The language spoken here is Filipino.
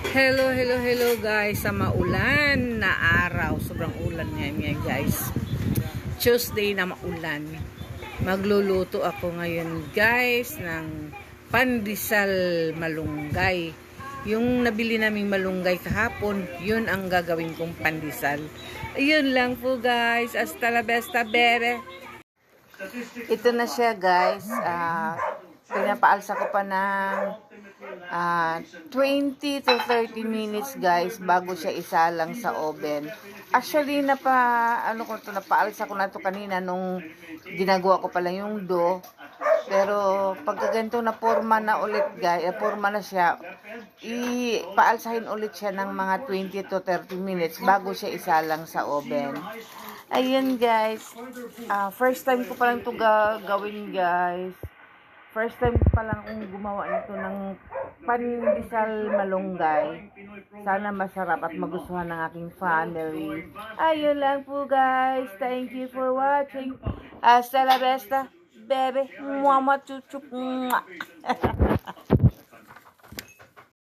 Hello, hello, hello guys sa maulan na araw. Sobrang ulan ngayon guys. Tuesday na maulan. Magluluto ako ngayon guys ng pandesal malunggay. Yung nabili naming malunggay kahapon, yun ang gagawin kong pandesal. Ayun lang po guys. Hasta la vista, bebe. Ito na siya guys. Pinapaalsa ko pa ng 20 to 30 minutes guys bago siya isalang sa oven. Actually napaalsa ko na to kanina nung ginagawa ko pa lang yung dough. Pero pagka ganito na forma na ulit guys, forma na siya, ipaalsahin ulit siya ng mga 20 to 30 minutes bago siya isalang sa oven. Ayun guys, first time ko pa lang to gawin guys. First time pa lang kung gumawa nito ng pandesal malunggay. Sana masarap at magustuhan ng aking family. Ayun lang po guys. Thank you for watching. Hasta la vista, baby. Mwah, mwah, chuchup.